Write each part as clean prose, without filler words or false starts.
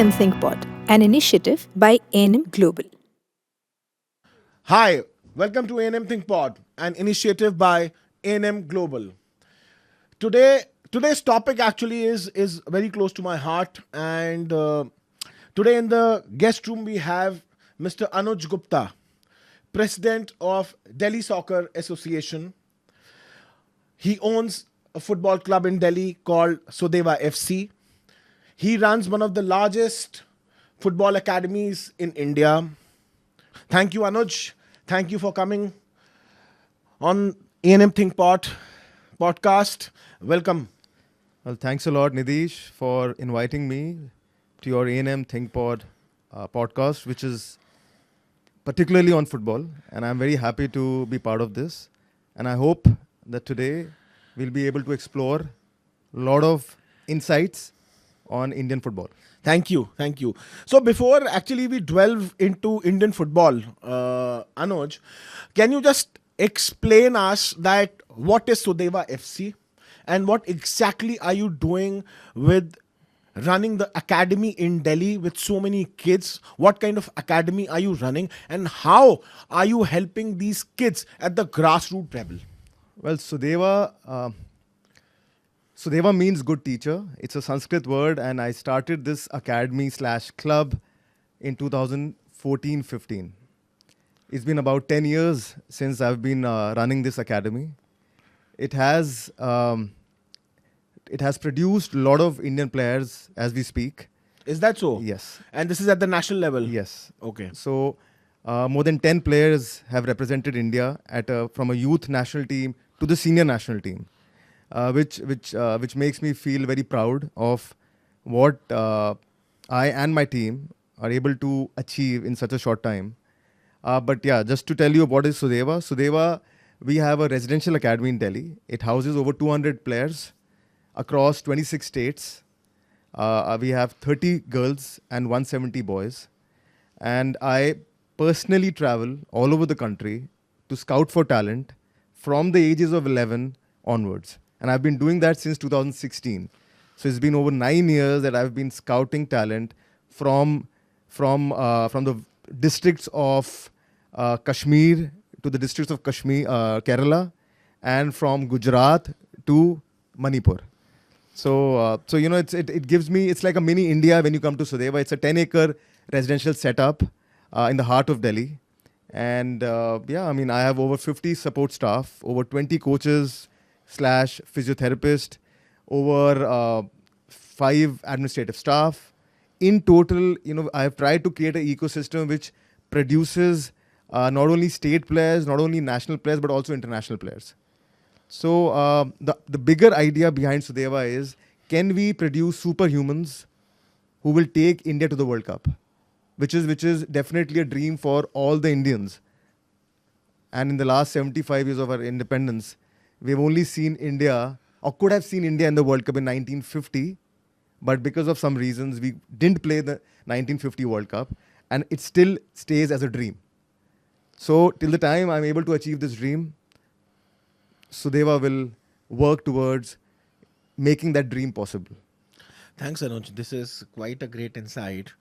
ANM ThinkPod, an initiative by ANM Global. Hi, welcome to ANM ThinkPod, an initiative by ANM Global. Today's topic actually is very close to my heart, and today in the guest room we have Mr. Anuj Gupta, President of Delhi Soccer Association. He owns a football club in Delhi called Sudeva FC. He runs one of the largest football academies in India. Thank you, Anuj. Thank you for coming on ANM ThinkPod podcast. Welcome. Well, thanks a lot, Nidhish, for inviting me to your ANM ThinkPod podcast, which is particularly on football. And I'm very happy to be part of this. And I hope that today we'll be able to explore a lot of insights on Indian football. Thank you. So before actually we delve into Indian football, Anuj, can you just explain us that what is Sudeva FC and what exactly are you doing with running the academy in Delhi with so many kids? What kind of academy are you running and how are you helping these kids at the grassroots level? Well, Sudeva means good teacher. It's a Sanskrit word, and I started this academy/club in 2014-15. It's been about 10 years since I've been running this academy. It has produced a lot of Indian players as we speak. Is that so? Yes. And this is at the national level? Yes. Okay. So more than 10 players have represented India from a youth national team to the senior national team. Which makes me feel very proud of what I and my team are able to achieve in such a short time. But yeah, just to tell you what is Sudeva. Sudeva, we have a residential academy in Delhi. It houses over 200 players across 26 states. We have 30 girls and 170 boys. And I personally travel all over the country to scout for talent from the ages of 11 onwards. And I've been doing that since 2016. So it's been over 9 years that I've been scouting talent from the districts of Kashmir to the districts of Kashmir, Kerala, and from Gujarat to Manipur. So you know, it gives me, it's like a mini India when you come to Sudeva. It's a 10-acre residential setup in the heart of Delhi. And yeah, I mean, I have over 50 support staff, over 20 coaches / physiotherapist, over 5 administrative staff. In total, you know, I have tried to create an ecosystem which produces not only state players, not only national players, but also international players. So the bigger idea behind Sudeva is, can we produce superhumans who will take India to the World Cup? Which is definitely a dream for all the Indians. And in the last 75 years of our independence, we've only seen India, or could have seen India in the World Cup in 1950, but because of some reasons, we didn't play the 1950 World Cup, and it still stays as a dream. So till the time I'm able to achieve this dream, Sudeva will work towards making that dream possible. Thanks, Anuj. This is quite a great insight.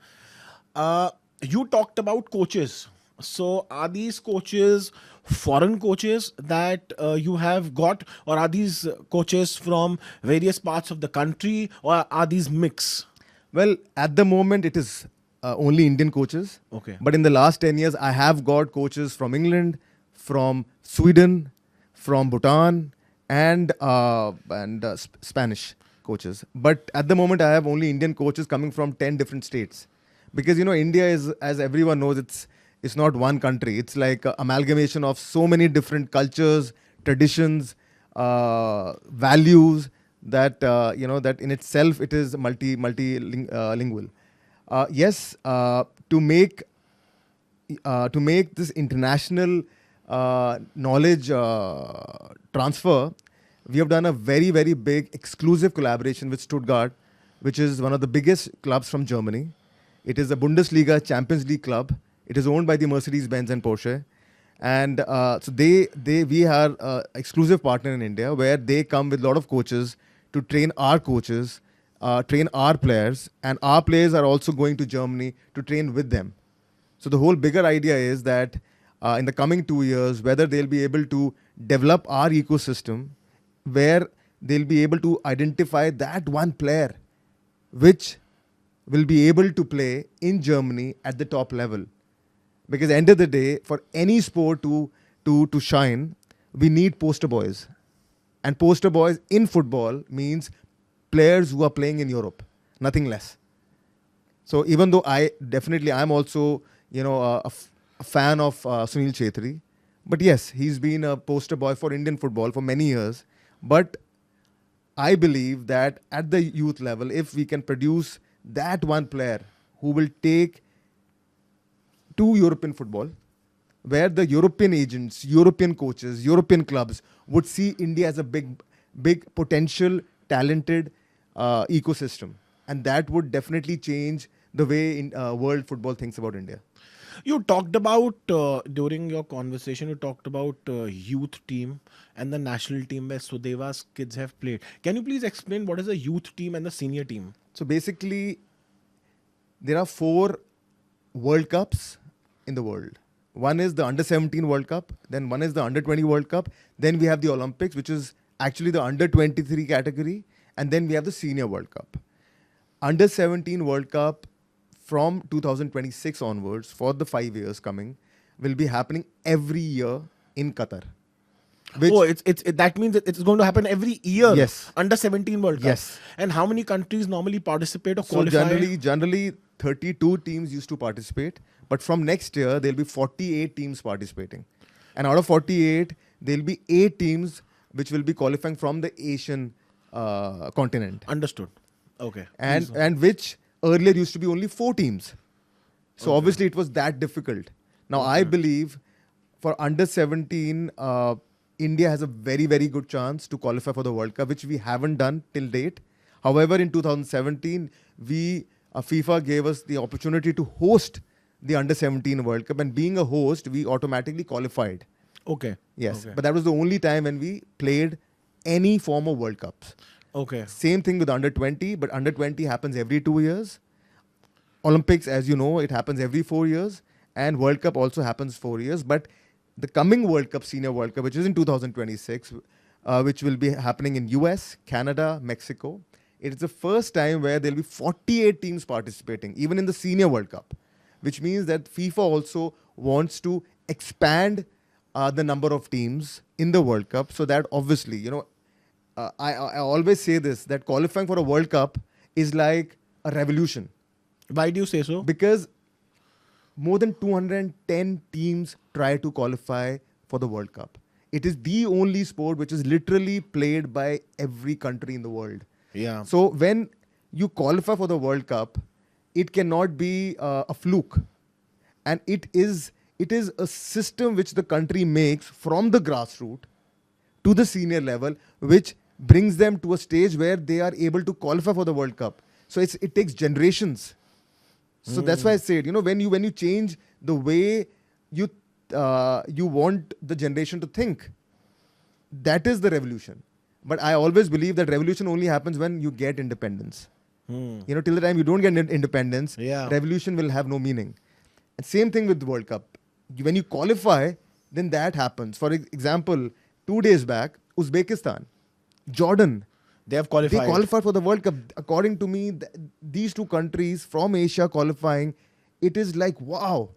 You talked about coaches. So are these coaches foreign coaches that you have got, or are these coaches from various parts of the country, or are these mix? Well, at the moment, it is only Indian coaches. Okay. But in the last 10 years, I have got coaches from England, from Sweden, from Bhutan, and Spanish coaches. But at the moment, I have only Indian coaches coming from 10 different states. Because, you know, India is, as everyone knows, it's not one country. It's like an amalgamation of so many different cultures, traditions, values that, you know, that in itself it is multilingual. Yes, to make this international knowledge transfer, we have done a very, very big exclusive collaboration with Stuttgart, which is one of the biggest clubs from Germany. It is a Bundesliga Champions League club. It is owned by the Mercedes-Benz and Porsche. And so we are an exclusive partner in India, where they come with a lot of coaches to train our coaches train our players, and our players are also going to Germany to train with them. So the whole bigger idea is that in the coming 2 years, whether they'll be able to develop our ecosystem where they'll be able to identify that one player which will be able to play in Germany at the top level. Because at the end of the day, for any sport to shine, we need poster boys. And poster boys in football means players who are playing in Europe, nothing less. So even though I'm also, a fan of Sunil Chhetri, but yes, he's been a poster boy for Indian football for many years. But I believe that at the youth level, if we can produce that one player who will take to European football, where the European agents, European coaches, European clubs would see India as a big potential, talented ecosystem. And that would definitely change the way world football thinks about India. You talked about, during your conversation, you talked about youth team and the national team where Sudeva's kids have played. Can you please explain what is the youth team and the senior team? So basically, there are 4 World Cups in the world. One is the Under-17 World Cup, then one is the Under-20 World Cup, then we have the Olympics, which is actually the Under-23 category, and then we have the Senior World Cup. Under-17 World Cup from 2026 onwards, for the 5 years coming, will be happening every year in Qatar. That means it's going to happen every year. Yes. Under-17 World Cup. Yes. And how many countries normally participate or So qualify? generally 32 teams used to participate, but from next year there'll be 48 teams participating, and out of 48 there'll be 8 teams which will be qualifying from the Asian continent. Understood. Okay. And which earlier used to be only 4 teams. So obviously it was that difficult. Now I believe for under-17, India has a very, very good chance to qualify for the World Cup, which we haven't done till date. However, in 2017, FIFA gave us the opportunity to host the Under-17 World Cup, and being a host, we automatically qualified. Okay. Yes, Okay. but that was the only time when we played any form of World Cups. Okay. Same thing with Under-20, but Under-20 happens every 2 years. Olympics, as you know, it happens every 4 years, and World Cup also happens 4 years. But the coming World Cup, Senior World Cup, which is in 2026, which will be happening in US, Canada, Mexico, it is the first time where there will be 48 teams participating, even in the Senior World Cup, which means that FIFA also wants to expand the number of teams in the World Cup, so that obviously, I always say this, that qualifying for a World Cup is like a revolution. Why do you say so? Because more than 210 teams try to qualify for the World Cup. It is the only sport which is literally played by every country in the world. Yeah. So when you qualify for the World Cup, it cannot be a fluke. And it is a system which the country makes from the grassroots to the senior level, which brings them to a stage where they are able to qualify for the World Cup. So it takes generations. So that's why I said, when you change the way you want the generation to think, that is the revolution. But I always believe that revolution only happens when you get independence. Till the time you don't get independence, revolution will have no meaning. And same thing with the World Cup. When you qualify, then that happens. For example, 2 days back, Uzbekistan, Jordan, They have qualified. they qualified for the World Cup. According to me, these 2 countries from Asia qualifying, it is like, wow.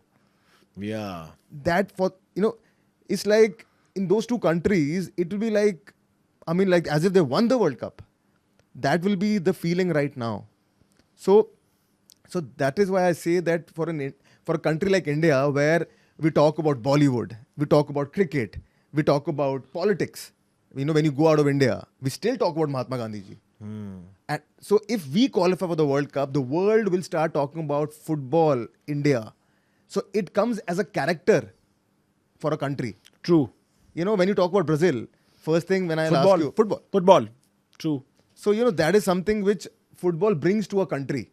Yeah. That it's like in those 2 countries, it will be like, like as if they won the World Cup. That will be the feeling right now. So that is why I say that for a country like India, where we talk about Bollywood, we talk about cricket, we talk about politics. When you go out of India, we still talk about Mahatma Gandhi ji. And so if we qualify for the World Cup, the world will start talking about football, India. So it comes as a character for a country. True. When you talk about Brazil, first thing when I ask you, football. Football. True. So, that is something which football brings to a country.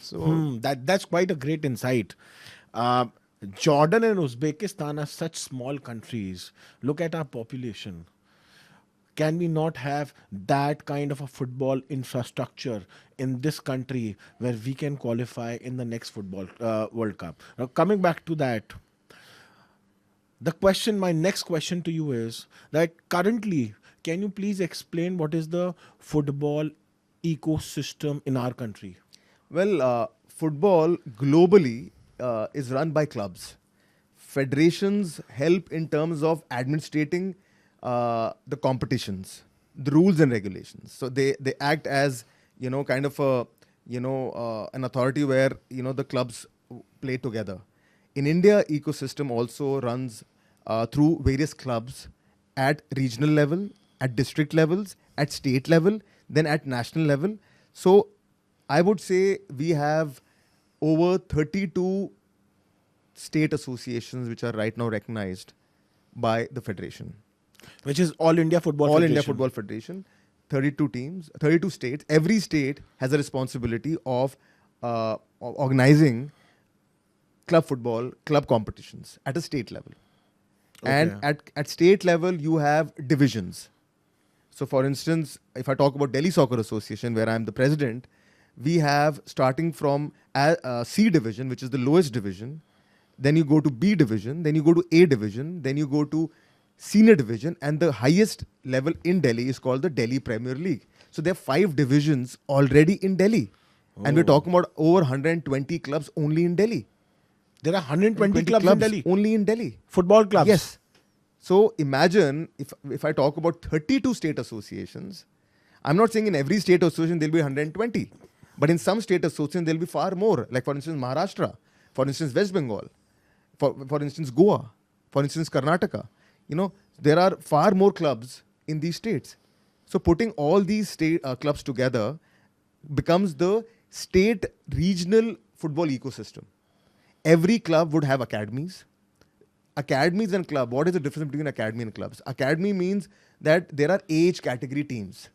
So That's quite a great insight. Jordan and Uzbekistan are such small countries. Look at our population. can we not have that kind of a football infrastructure in this country where we can qualify in the next football World Cup? Now, coming back to that, my next question to you is that currently, can you please explain what is the football ecosystem in our country? Well, football globally is run by clubs. Federations help in terms of administrating the competitions, the rules and regulations. So they act as, kind of a, an authority where, the clubs play together. In India, ecosystem also runs through various clubs at regional level, at district levels, at state level, then at national level. So I would say we have over 32 state associations which are right now recognized by the federation. Which is All India Football All Federation. India Football Federation, 32 teams, 32 states. Every state has a responsibility of organizing club football, club competitions at a state level. And at state level, you have divisions. So for instance, if I talk about Delhi Soccer Association, where I'm the president, we have starting from C division, which is the lowest division, then you go to B division, then you go to A division, then you go to senior division, and the highest level in Delhi is called the Delhi Premier League. So there are 5 divisions already in Delhi. And we're talking about over 120 clubs only in Delhi. There are 120 clubs in Delhi? Only in Delhi. Football clubs? Yes. So imagine if I talk about 32 state associations, I'm not saying in every state association there'll be 120, but in some state associations there'll be far more. Like for instance Maharashtra, for instance West Bengal, for instance Goa, for instance Karnataka. There are far more clubs in these states. So putting all these state clubs together becomes the state regional football ecosystem. Every club would have academies. Academies and club, what is the difference between academy and clubs? Academy means that there are age category teams.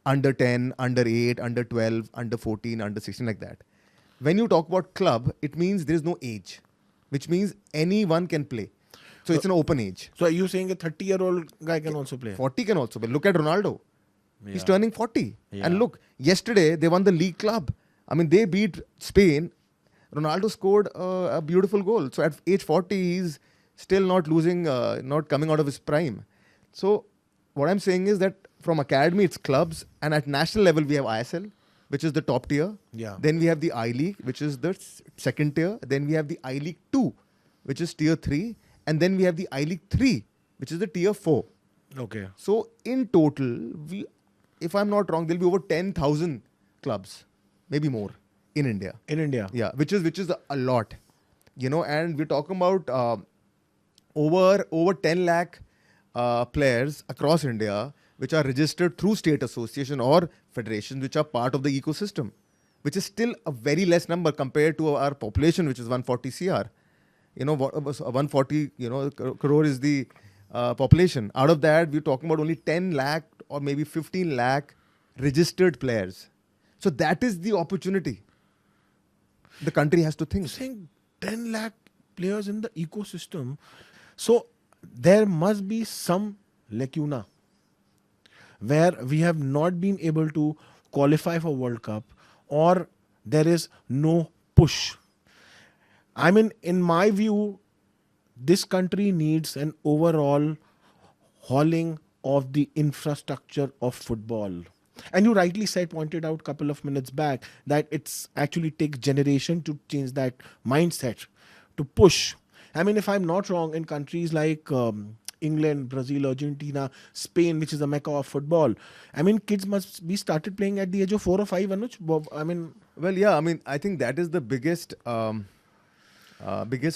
Under 10, under 8, under 12, under 14, under 16, like that. When you talk about club, it means there is no age, which means anyone can play. So it's an open age. So are you saying a 30-year-old guy can also play? 40 can also play. Look at Ronaldo. He's turning 40. And look, yesterday they won the league club. I mean, they beat Spain. Ronaldo scored a beautiful goal. So at age 40, he's still not losing, not coming out of his prime. So what I'm saying is that from academy, it's clubs. And at national level, we have ISL, which is the top tier. Yeah. Then we have the I-League, which is the second tier. Then we have the I-League 2, which is tier 3. And then we have the I-League 3, which is the tier 4. Okay. So in total, if I'm not wrong, there'll be over 10,000 clubs, maybe more, in India. In India? Yeah, which is a lot. And we're talking about over 10 lakh players across India, which are registered through state association or federations, which are part of the ecosystem, which is still a very less number compared to our population, which is 140 CR. 140 crore is the population. Out of that, we're talking about only 10 lakh or maybe 15 lakh registered players. So that is the opportunity the country has to think. You're saying 10 lakh players in the ecosystem. So there must be some lacuna where we have not been able to qualify for World Cup, or there is no push. I mean, in my view, this country needs an overall hauling of the infrastructure of football. And you rightly pointed out a couple of minutes back that it's actually takes generation to change that mindset, to push. I mean, if I'm not wrong, in countries like England, Brazil, Argentina, Spain, which is the mecca of football, I mean, kids must be started playing at the age of 4 or 5, Anuj. I mean... Well, yeah, I mean, I think that is the biggest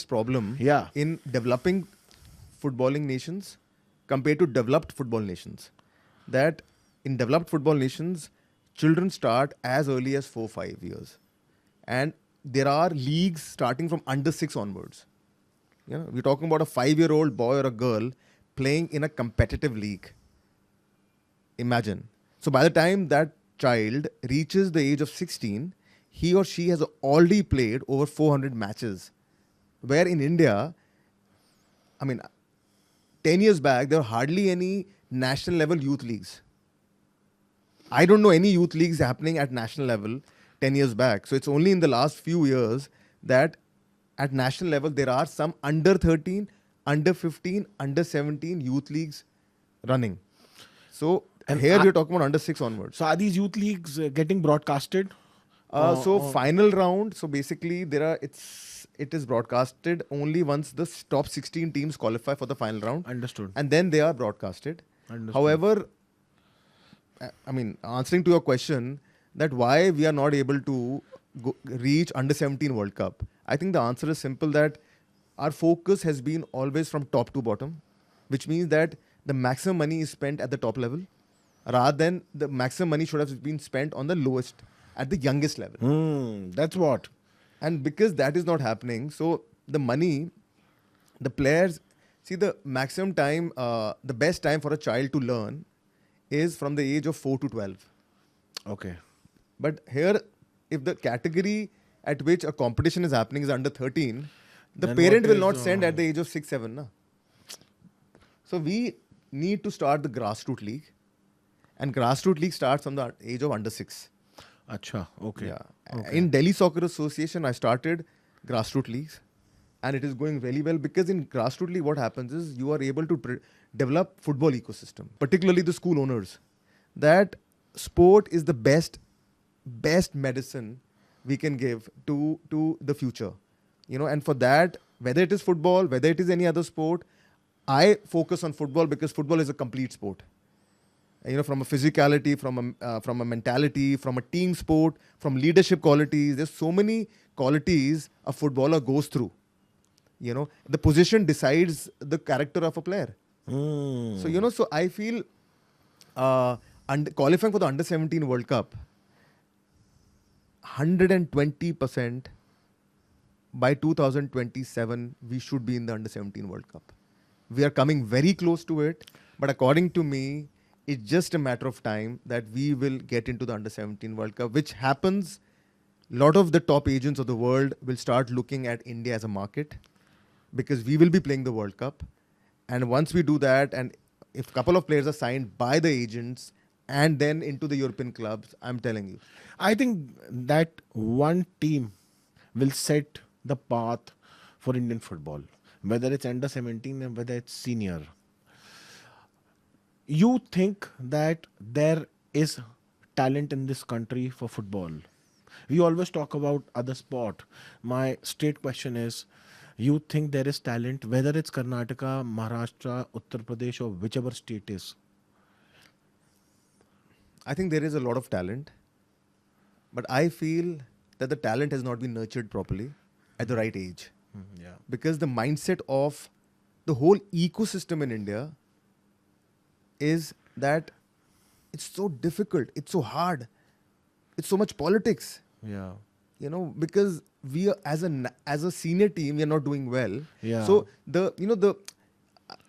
problem in developing footballing nations compared to developed football nations. That in developed football nations, children start as early as 4-5 years. And there are leagues starting from under 6 onwards. We're talking about a 5-year-old boy or a girl playing in a competitive league. Imagine. So by the time that child reaches the age of 16, he or she has already played over 400 matches. Where in India, I mean, 10 years back, there were hardly any national level youth leagues. I don't know any youth leagues happening at national level 10 years back. So it's only in the last few years that at national level there are some under 13, under 15, under 17 youth leagues running. So And here we're talking about under 6 onwards. So are these youth leagues getting broadcasted? Final round. So basically, it is broadcasted only once the top 16 teams qualify for the final round, Understood. and then they are broadcasted. Understood. However, I mean, answering to your question, that why we are not able to reach under 17 World Cup, I think the answer is simple, that our focus has been always from top to bottom, which means that the maximum money is spent at the top level, rather than the maximum money should have been spent on the lowest, at the youngest level. That's what. And because that is not happening, so the money, the players, see the maximum time, the best time for a child to learn is from the age of 4 to 12. Okay. But here, if the category at which a competition is happening is under 13, the Then parent what will is, not send at the age of 6, 7. Na? So we need to start the grassroots league. And grassroots league starts from the age of under 6. Acha, okay. Yeah. Okay. In Delhi Soccer Association, I started grassroots leagues, and it is going really well, because in grassroots league, what happens is you are able to develop football ecosystem, particularly the school owners. That sport is the best medicine we can give to the future, and for that, whether it is football, whether it is any other sport, I focus on football because football is a complete sport. From a physicality, from a mentality, from a team sport, from leadership qualities. There's so many qualities a footballer goes through. The position decides the character of a player. So, so I feel qualifying for the under 17 World Cup, 120% by 2027, we should be in the under 17 World Cup. We are coming very close to it, but according to me, it's just a matter of time that we will get into the under 17 World Cup, which happens. A lot of the top agents of the world will start looking at India as a market, because we will be playing the World Cup. And once we do that, and if a couple of players are signed by the agents and then into the European clubs, I'm telling you. I think that one team will set the path for Indian football, whether it's under 17 and whether it's senior. You think that there is talent in this country for football? We always talk about other sport. My straight question is, you think there is talent, whether it's Karnataka, Maharashtra, Uttar Pradesh, or whichever state is? I think there is a lot of talent, but I feel that the talent has not been nurtured properly at the right age. Yeah. Because the mindset of the whole ecosystem in India is that it's so difficult, it's so hard, it's so much politics. Yeah. Because we are, as a senior team, we are not doing well. Yeah. So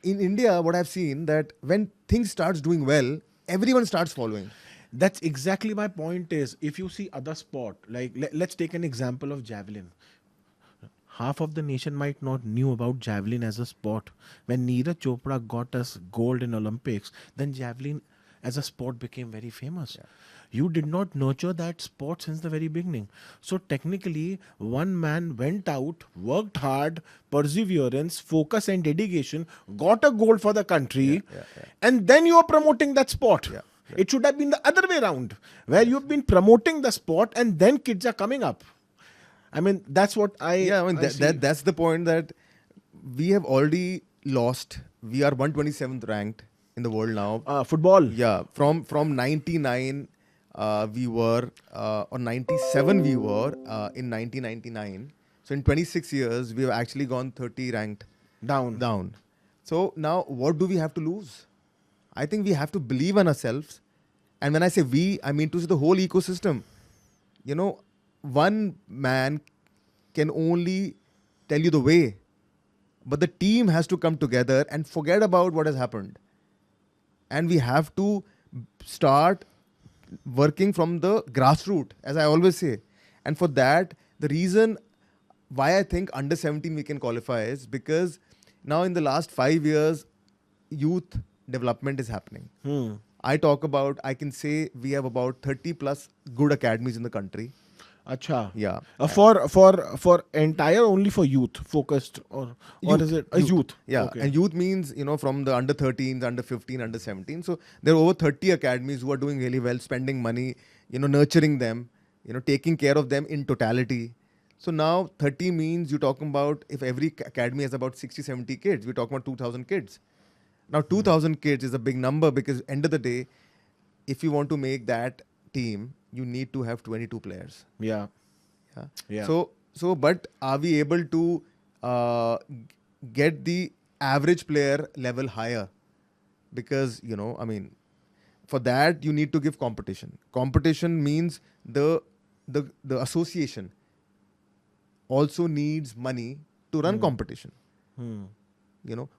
in India, what I've seen, that when things starts doing well, everyone starts following. That's exactly my point is, if you see other sport, like let's take an example of javelin. Half of the nation might not knew about javelin as a sport. When Neeraj Chopra got us gold in Olympics, then javelin as a sport became very famous. Yeah. You did not nurture that sport since the very beginning. So technically, one man went out, worked hard, perseverance, focus and dedication, got a gold for the country, and then you are promoting that sport. Yeah. It should have been the other way around, where you've been promoting the sport and then kids are coming up. I mean, that's what I see. That's the point, that we have already lost. We are 127th ranked in the world now. Football. Yeah, from 99 we were, or 97 we were in 1999. So in 26 years, we have actually gone 30 ranked down. So now what do we have to lose? I think we have to believe in ourselves. And when I say we, I mean to say the whole ecosystem. One man can only tell you the way, but the team has to come together and forget about what has happened. And we have to start working from the grassroots, as I always say. And for that, the reason why I think under 17 we can qualify is because now in the last 5 years, youth development is happening. I can say we have about 30 plus good academies in the country. Acha. Yeah. For entire, only for youth focused, or is it youth? Yeah. Okay. And youth means, from the under 13s, under 15, under 17. So there are over 30 academies who are doing really well, spending money, nurturing them, taking care of them in totality. So now 30 means you're talking about, if every academy has about 60, 70 kids, we're talking about 2,000 kids. Now 2,000 kids is a big number, because end of the day, if you want to make that team, you need to have 22 players. Yeah. But are we able to get the average player level higher? Because, for that you need to give competition. Competition means the association also needs money to run competition. Who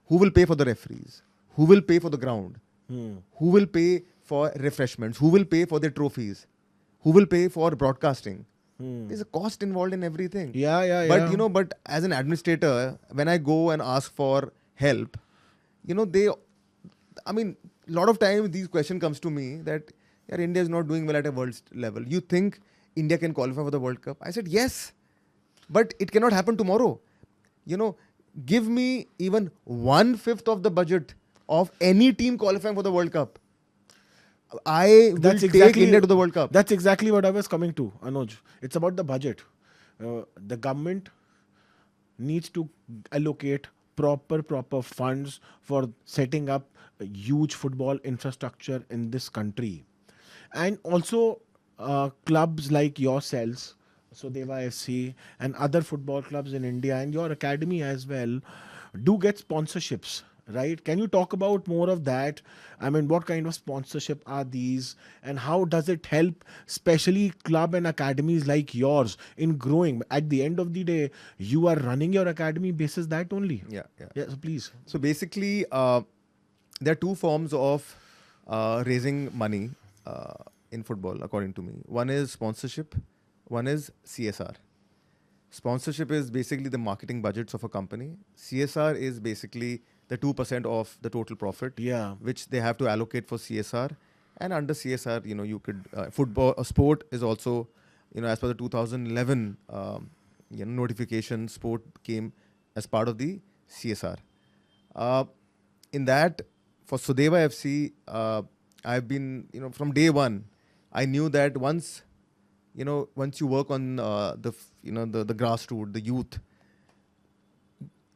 will pay for the referees? Who will pay for the ground? Who will pay for refreshments? Who will pay for their trophies? Who will pay for broadcasting? There's a cost involved in everything. But but as an administrator, when I go and ask for help, a lot of times these question comes to me that India is not doing well at a world level. You think India can qualify for the World Cup? I said yes, but it cannot happen tomorrow. Give me even 1/5 of the budget of any team qualifying for the World Cup. I will take India to the World Cup. That's exactly what I was coming to, Anuj. It's about the budget. The government needs to allocate proper funds for setting up a huge football infrastructure in this country. And also clubs like yourselves, Sudeva FC, and other football clubs in India, and your academy as well, do get sponsorships, right? Can you talk about more of that? What kind of sponsorship are these, and how does it help, especially club and academies like yours, in growing? At the end of the day, you are running your academy basis that only. Yeah. So please. So basically, there are two forms of raising money in football, according to me. One is sponsorship. One is CSR. Sponsorship is basically the marketing budgets of a company. CSR is basically the 2% of the total profit, which they have to allocate for CSR. And under CSR, you could football, sport is also, as per the 2011 notification, sport came as part of the CSR. In that, for Sudeva FC, I've been, from day one, I knew that once you work on the grassroots, the youth,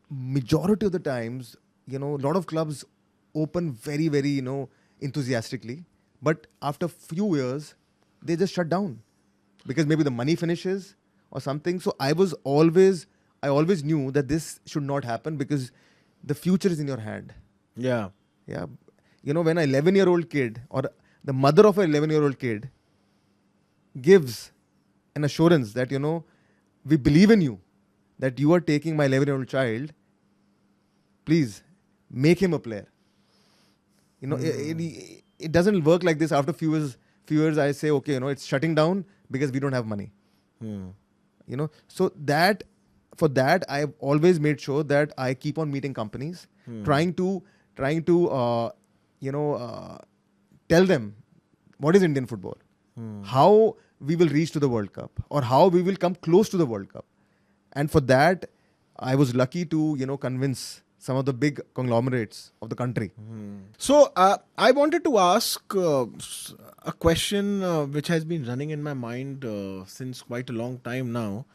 majority of the times, a lot of clubs open very, very, enthusiastically. But after few years, they just shut down because maybe the money finishes or something. So I always knew that this should not happen, because the future is in your hand. Yeah. When an 11-year-old kid or the mother of an 11-year-old kid gives an assurance that, we believe in you, that you are taking my 11-year-old child, please make him a player. It doesn't work like this. After few years, I say, okay, it's shutting down because we don't have money. So for that, I've always made sure that I keep on meeting companies, trying to tell them what is Indian football, how we will reach to the World Cup, or how we will come close to the World Cup. And for that, I was lucky to, convince some of the big conglomerates of the country. So I wanted to ask a question which has been running in my mind since quite a long time now.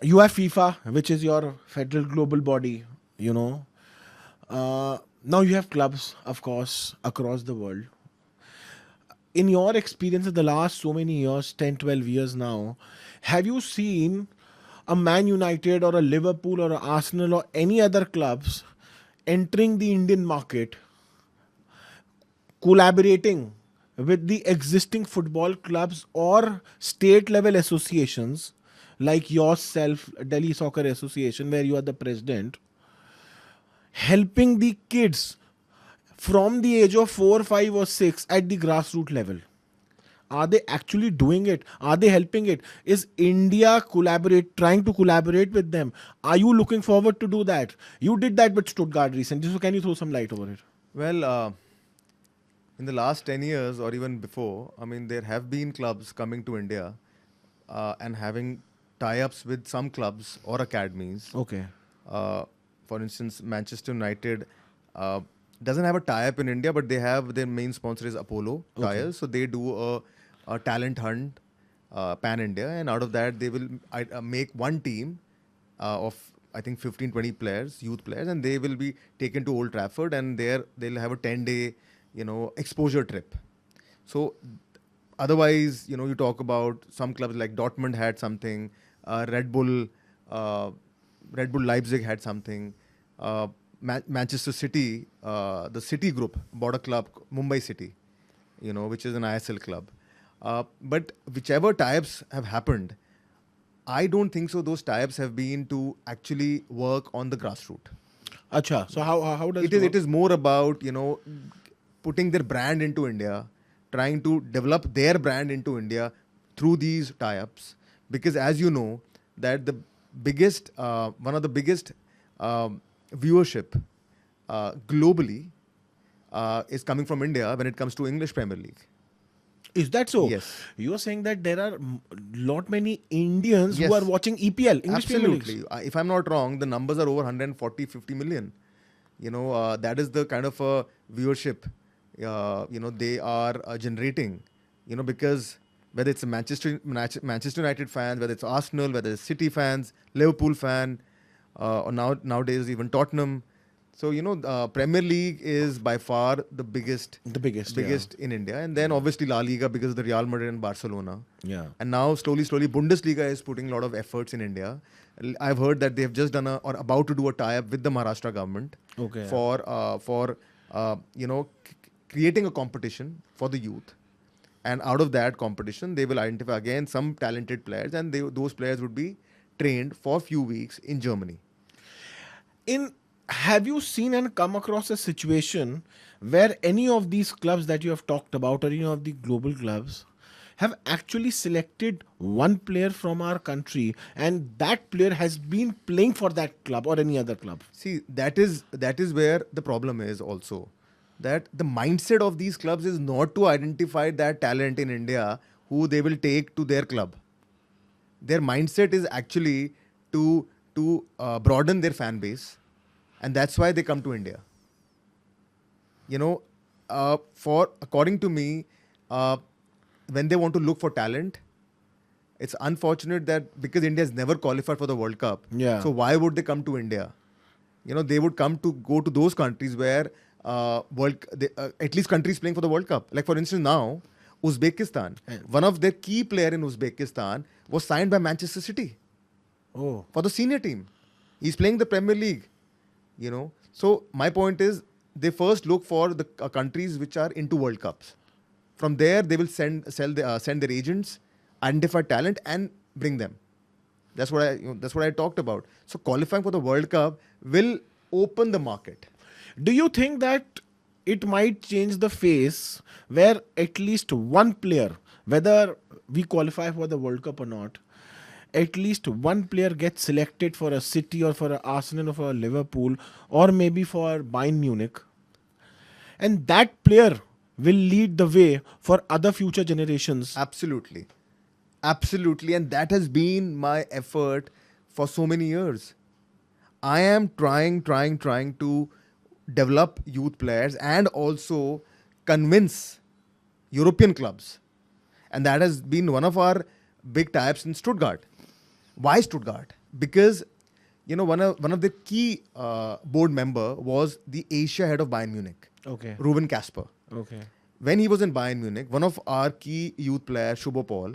You have FIFA, which is your federal global body, Now you have clubs, of course, across the world. In your experience of the last so many years, 10, 12 years now, have you seen a Man United or a Liverpool or a Arsenal or any other clubs entering the Indian market, collaborating with the existing football clubs or state level associations like yourself, Delhi Soccer Association, where you are the president, helping the kids from the age of 4, 5 or 6 at the grassroots level? Are they actually doing it? Are they helping it? Is India trying to collaborate with them? Are you looking forward to do that? You did that with Stuttgart recently, so can you throw some light over it? Well, in the last 10 years or even before, I mean, there have been clubs coming to India and having tie-ups with some clubs or academies. Okay. Uh, for instance, Manchester United uh, doesn't have a tie-up in India, but they have their main sponsor is Apollo Tyres. So they do a talent hunt pan-India, and out of that they will make one team of I think 15, 20 players, youth players, and they will be taken to Old Trafford, and there they'll have a 10-day, exposure trip. So otherwise, you talk about some clubs like Dortmund had something, Red Bull, Red Bull Leipzig had something, Manchester City, the City Group bought a club, Mumbai City, which is an ISL club. But whichever tie-ups have happened, I don't think so. Those tie-ups have been to actually work on the grassroots. Acha. So how does It is. It is more about putting their brand into India, trying to develop their brand into India through these tie-ups. Because as you know, that the biggest, one of the biggest viewership globally is coming from India when it comes to English Premier League. Is that so? Yes. You are saying that there are lot many Indians who Yes. are watching EPL, English Premier Leagues. Absolutely. If I'm not wrong, the numbers are over 140, 50 million. That is the kind of viewership, they are generating, because whether it's a Manchester United fans, whether it's Arsenal, whether it's City fans, Liverpool fan, or nowadays even Tottenham. So, Premier League is by far the biggest in India. And then obviously La Liga because of the Real Madrid and Barcelona. Yeah. And now slowly, Bundesliga is putting a lot of efforts in India. I've heard that they have just done or about to do a tie-up with the Maharashtra government for creating a competition for the youth. And out of that competition, they will identify again some talented players, and those players would be trained for a few weeks in Germany. Have you seen and come across a situation where any of these clubs that you have talked about or any of the global clubs have actually selected one player from our country and that player has been playing for that club or any other club? See, that is where the problem is also. That the mindset of these clubs is not to identify that talent in India who they will take to their club. Their mindset is actually to broaden their fan base, and that's why they come to India. According to me, when they want to look for talent, it's unfortunate that because India has never qualified for the World Cup. Yeah. So why would they come to India? They would go to those countries where at least countries playing for the World Cup. Like for instance now, Uzbekistan. One of their key player in Uzbekistan was signed by Manchester City. Oh. For the senior team. He's playing the Premier League. So my point is, they first look for the countries which are into World Cups. From there, they will send their agents, identify talent, and bring them. That's what I talked about. So qualifying for the World Cup will open the market. Do you think that it might change the face where at least one player, whether we qualify for the World Cup or not, at least one player gets selected for a City or for a Arsenal or for a Liverpool or maybe for Bayern Munich, and that player will lead the way for other future generations? Absolutely. And that has been my effort for so many years. I am trying to develop youth players and also convince European clubs. And that has been one of our big tie-ups in Stuttgart. Why Stuttgart? Because one of the key board member was the Asia head of Bayern Munich, Okay. Ruben Kasper. Okay. When he was in Bayern Munich, one of our key youth players, Shubo Paul,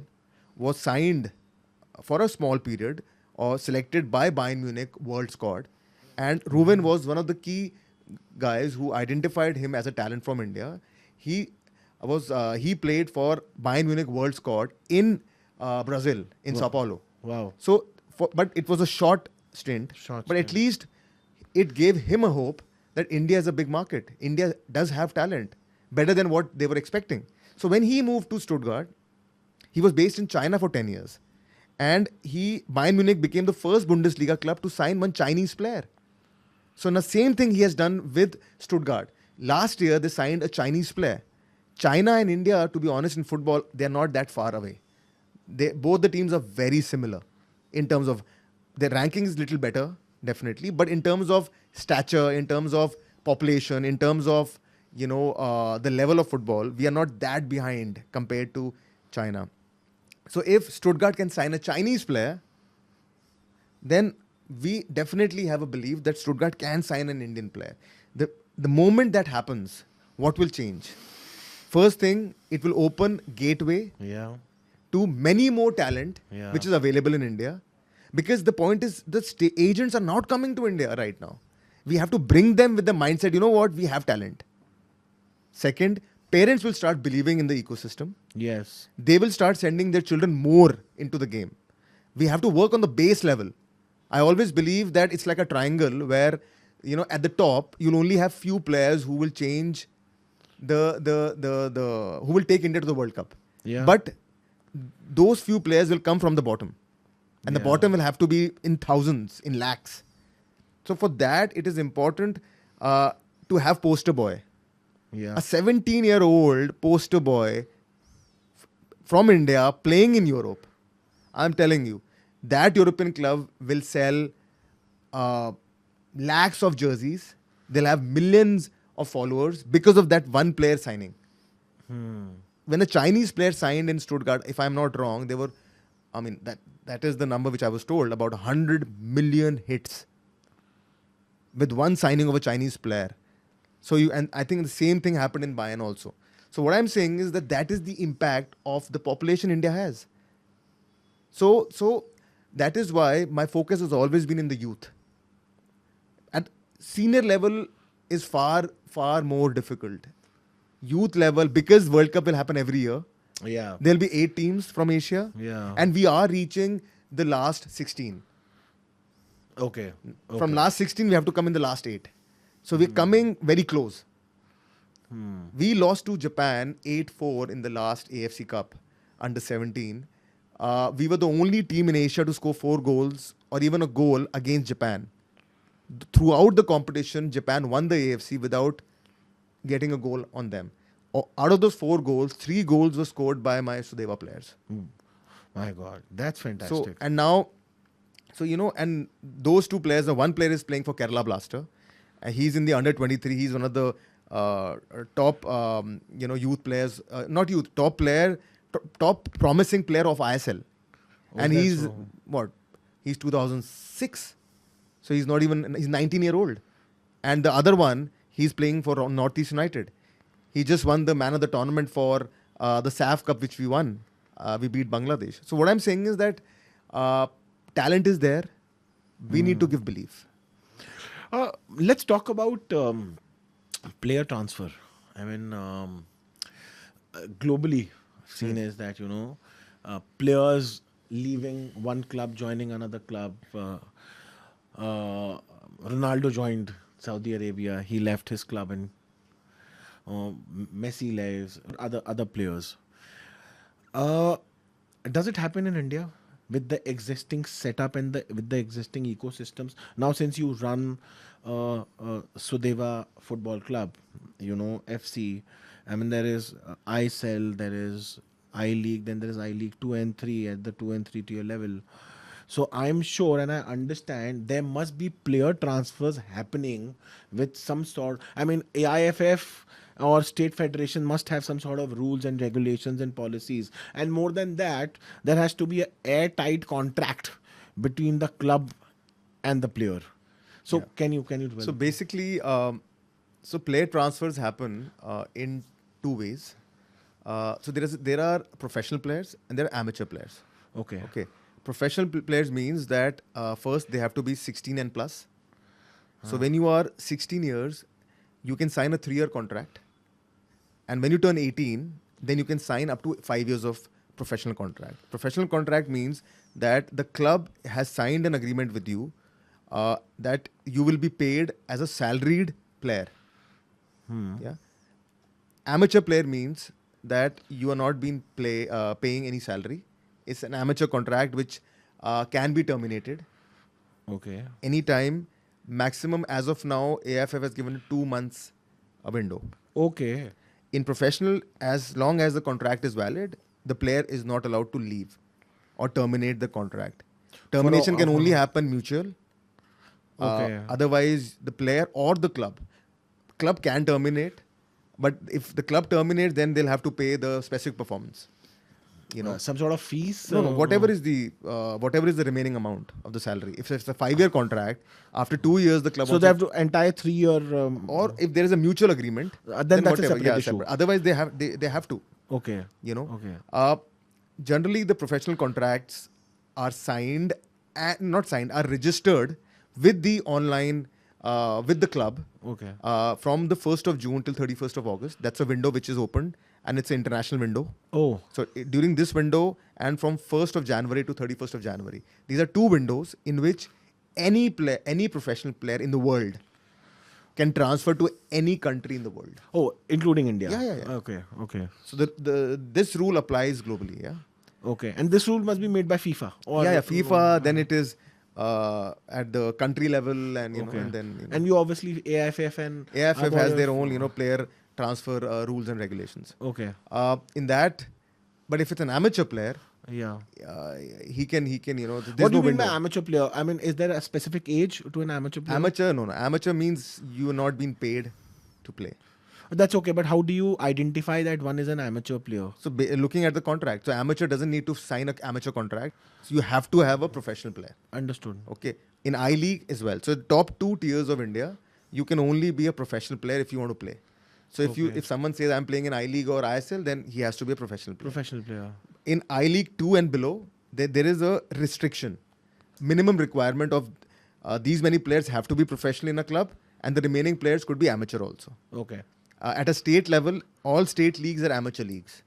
was signed for a small period or selected by Bayern Munich World Squad. And Ruben was one of the key guys who identified him as a talent from India. He played for Bayern Munich World Squad in Brazil, in Sao Paulo. Wow. So, but it was a short stint. But at least it gave him a hope that India is a big market. India does have talent, better than what they were expecting. So when he moved to Stuttgart, he was based in China for 10 years. And Bayern Munich became the first Bundesliga club to sign one Chinese player. So the same thing he has done with Stuttgart. Last year, they signed a Chinese player. China and India, to be honest, in football, they're not that far away. Both the teams are very similar in terms of their ranking is little better, definitely, but in terms of stature, in terms of population, in terms of the level of football, we are not that behind compared to China. So if Stuttgart can sign a Chinese player, then we definitely have a belief that Stuttgart can sign an Indian player. The moment that happens, what will change? First thing, it will open gateway to many more talent which is available in India. Because the point is, the agents are not coming to India right now. We have to bring them with the mindset, you know what, we have talent. Second, parents will start believing in the ecosystem. Yes. They will start sending their children more into the game. We have to work on the base level. I always believe that it's like a triangle where, at the top, you'll only have few players who will change who will take India to the World Cup. Yeah. But those few players will come from the bottom. And the bottom will have to be in thousands, in lakhs. So for that, it is important to have poster boy. Yeah. A 17-year-old poster boy from India playing in Europe. I'm telling you, that European club will sell lakhs of jerseys. They'll have millions of followers because of that one player signing. When a Chinese player signed in Stuttgart, if I'm not wrong, they were, that is the number which I was told, about 100 million hits with one signing of a Chinese player. And I think the same thing happened in Bayern also. So what I'm saying is that is the impact of the population India has. So that is why my focus has always been in the youth. At senior level is far, far more difficult. Youth level, because World Cup will happen every year. Yeah. There'll be 8 teams from Asia. Yeah. And we are reaching the last 16. Okay. From last 16, we have to come in the last 8. So we're coming very close. We lost to Japan 8-4 in the last AFC Cup under 17. We were the only team in Asia to score 4 goals or even a goal against Japan. Throughout the competition, Japan won the AFC without getting a goal on them. Out of those 4 goals, 3 goals were scored by my Sudeva players. My God, that's fantastic. And those 2 players, the one player is playing for Kerala Blaster. He's in the under 23. He's one of the top, youth players. Not youth, top player, top promising player of ISL. And he's, He's 2006. So he's 19-year-old. And the other one, he's playing for Northeast United. He just won the man of the tournament for the SAF Cup, which we won. We beat Bangladesh. So what I'm saying is that talent is there. We need to give belief. Let's talk about player transfer. Globally seen as that, players leaving one club, joining another club. Ronaldo joined Saudi Arabia. He left his club, and Messi leaves. Other players. Does it happen in India with the existing setup and with the existing ecosystems? Now, since you run Sudeva Football Club, FC. There is ISL, there is I-League, then there is I-League 2 and 3 at the 2 and 3 tier level. So I'm sure and I understand there must be player transfers happening with some sort. AIFF or state federation must have some sort of rules and regulations and policies. And more than that, there has to be an airtight contract between the club and the player. So can you develop? So basically, player transfers happen in 2 ways. So there are professional players and there are amateur players. Okay. Professional players means that first they have to be 16 and plus. So when you are 16 years, you can sign a 3-year contract. And when you turn 18, then you can sign up to 5 years of professional contract. Professional contract means that the club has signed an agreement with you that you will be paid as a salaried player. Yeah. Amateur player means that you are not being paying any salary. It's an amateur contract which can be terminated. Okay. Anytime. Maximum as of now, AFF has given 2 months a window. Okay. In professional, as long as the contract is valid, the player is not allowed to leave or terminate the contract. Termination can only happen mutual. Okay. Otherwise, the player or the club can terminate, but if the club terminates, then they'll have to pay the specific performance. Some sort of fees? No, whatever is the remaining amount of the salary. If it's a 5-year contract, after 2 years the club. So they have to entire 3-year. Or if there is a mutual agreement, then that's a separate issue. Separate. Otherwise, they have to. Okay. Okay. Generally, the professional contracts are signed, are registered with the online, with the club. Okay. From the 1st of June till 31st of August. That's a window which is opened, and it's an international window. Oh. So during this window and from 1st of January to 31st of January, these are 2 windows in which any professional player in the world can transfer to any country in the world. Oh, including India? Yeah. Okay. So this rule applies globally, yeah? Okay. And this rule must be made by FIFA? Or FIFA, then it is at the country level, and you know, and then and you obviously AIFF has their own player transfer rules and regulations. Okay. In that, but if it's an amateur player, he can what do you mean by amateur player? I mean, is there a specific age to an amateur player? No. Amateur means you are not being paid to play. That's okay, but how do you identify that one is an amateur player? So looking at the contract, so amateur doesn't need to sign an amateur contract. So you have to have a professional player. Understood. Okay. In I-League as well. So the top 2 tiers of India, you can only be a professional player if you want to play. So if someone says I'm playing in I-League or ISL, then he has to be a professional player. In I-League 2 and below, there is a restriction. Minimum requirement of these many players have to be professional in a club, and the remaining players could be amateur also. Okay. At a state level, all state leagues are amateur leagues,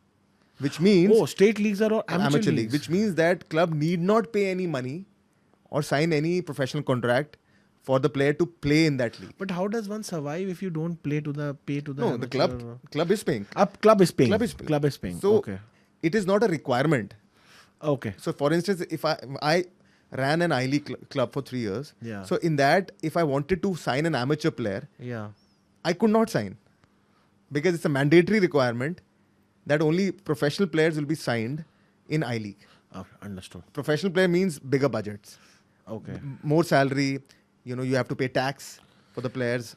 which means state leagues are all amateur leagues, which means that club need not pay any money or sign any professional contract for the player to play in that league. But how does one survive if you don't pay to the No, the club is paying. Club is paying. So it is not a requirement. Okay. So for instance, if I ran an I-League club for 3 years, so in that, if I wanted to sign an amateur player, I could not sign, because it's a mandatory requirement that only professional players will be signed in I-League. Understood. Professional player means bigger budgets. Okay. More salary, you have to pay tax for the players.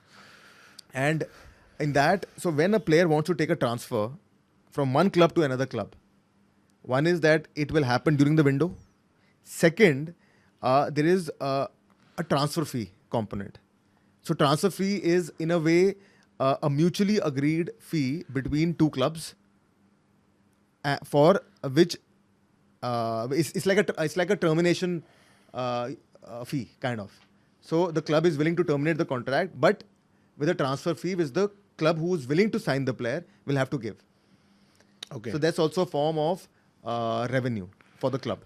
And in that, so when a player wants to take a transfer from one club to another club, one is that it will happen during the window. Second, there is a transfer fee component. So transfer fee is in a way a mutually agreed fee between 2 clubs, for which it's like a termination fee kind of. So the club is willing to terminate the contract, but with a transfer fee which the club who is willing to sign the player will have to give. Okay. So that's also a form of revenue for the club.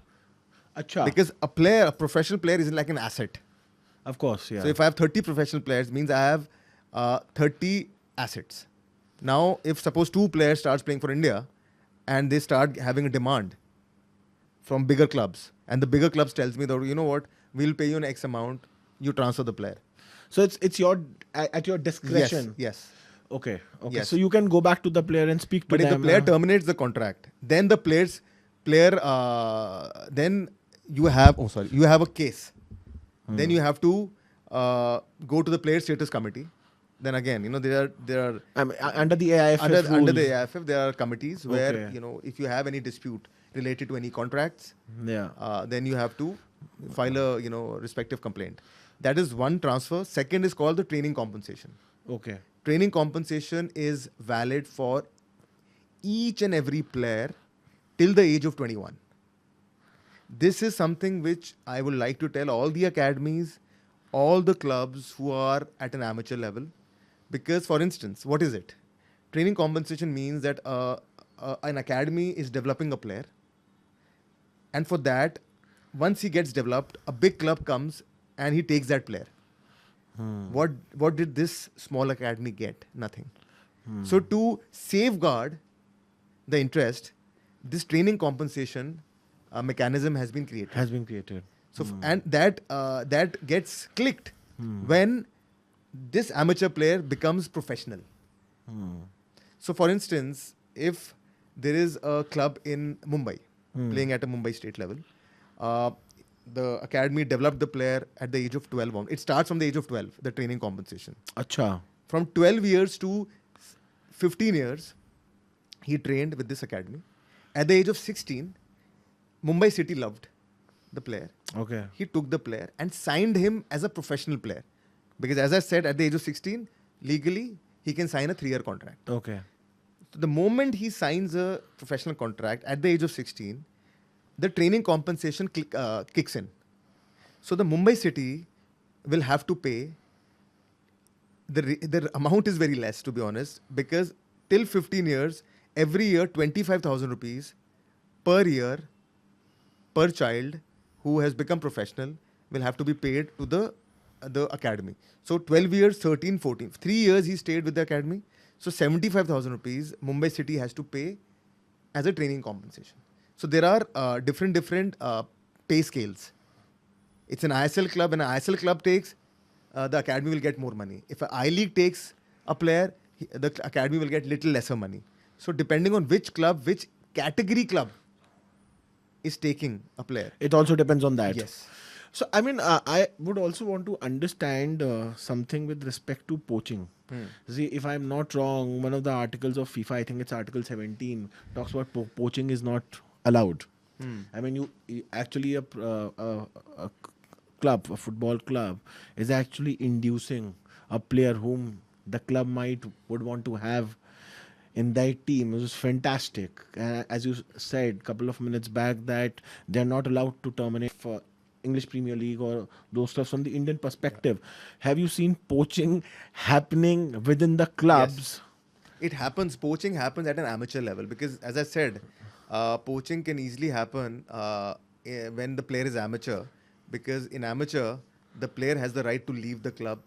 Achha. Because a professional player is like an asset. Of course, yeah. So if I have 30 professional players, means I have 30 assets. Now, if suppose 2 players starts playing for India and they start having a demand from bigger clubs, and the bigger clubs tells me that, you know what, we'll pay you an X amount, you transfer the player. So it's at your discretion. Yes. Okay. Yes. So you can go back to the player and speak to them. But if the player terminates the contract, then the then you have a case. Then you have to go to the player status committee. Then again, there are under the AIFF under the AIFF, there are committees where if you have any dispute related to any contracts, then you have to file a respective complaint. That is one transfer. Second is called the training compensation. Okay. Training compensation is valid for each and every player till the age of 21. This is something which I would like to tell all the academies, all the clubs who are at an amateur level. Because, for instance, what is it? Training compensation means that an academy is developing a player. And for that, once he gets developed, a big club comes and he takes that player. What did this small academy get? Nothing. So to safeguard the interest, this training compensation mechanism has been created. So and that gets clicked when this amateur player becomes professional. So, for instance, if there is a club in Mumbai playing at a Mumbai state level, the academy developed the player at the age of 12. It starts from the age of 12, the training compensation. Acha. From 12 years to 15 years, he trained with this academy. At the age of 16, Mumbai City loved the player. Okay. He took the player and signed him as a professional player. Because as I said, at the age of 16, legally, he can sign a 3-year contract. Okay. So the moment he signs a professional contract at the age of 16, the training compensation kicks in. So the Mumbai City will have to pay, the amount is very less, to be honest, because till 15 years, every year 25,000 rupees per year, per child who has become professional will have to be paid to the academy. So 12 years, 13, 14. 3 years he stayed with the academy. So 75,000 rupees Mumbai City has to pay as a training compensation. So there are different pay scales. It's an ISL club, and an ISL club takes, the academy will get more money. If an I-League takes a player, the academy will get little lesser money. So depending on which club, which category club is taking a player. It also depends on that. Yes. So, I mean, I would also want to understand something with respect to poaching. See, if I'm not wrong, one of the articles of FIFA, I think it's Article 17, talks about poaching is not allowed. I mean, you actually a club, a football club, is actually inducing a player whom the club would want to have in their team. It was fantastic. As you said a couple of minutes back, that they're not allowed to terminate for English Premier League or those stuff from the Indian perspective. Have you seen poaching happening within the clubs? Yes. It happens. Poaching happens at an amateur level because, as I said, poaching can easily happen when the player is amateur, because in amateur, the player has the right to leave the club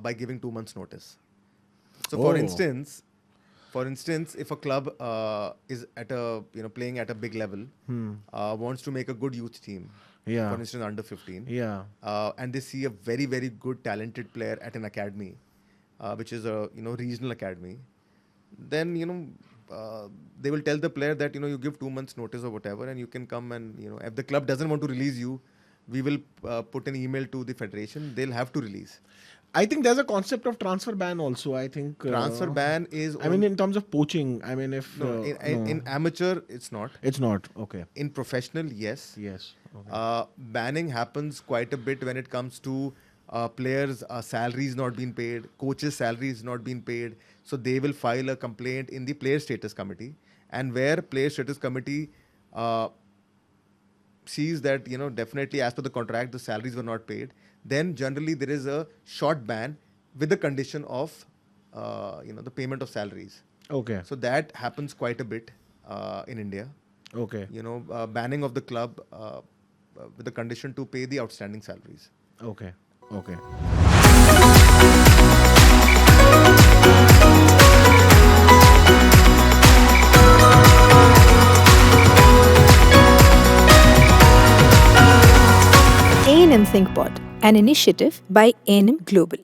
by giving 2 months' notice. So, for instance, if a club is at a playing at a big level, wants to make a good youth team, for instance under 15, and they see a very, very good talented player at an academy, which is a regional academy, then they will tell the player that you give 2 months notice or whatever, and you can come, and if the club doesn't want to release you, we will put an email to the federation. They'll have to release. I think there's a concept of transfer ban also. I think transfer ban is. I mean, in terms of poaching. I mean, if in amateur, it's not. It's not. Okay. In professional, yes. Yes. Okay. Banning happens quite a bit when it comes to players' salaries not being paid, coaches' salaries not being paid. So they will file a complaint in the player status committee, and where player status committee sees that definitely as per the contract the salaries were not paid, then generally there is a short ban with the condition of the payment of salaries. Okay. So that happens quite a bit in India. Okay. Banning of the club with the condition to pay the outstanding salaries. Okay. Okay. ANM ThinkPod, an initiative by ANM Global.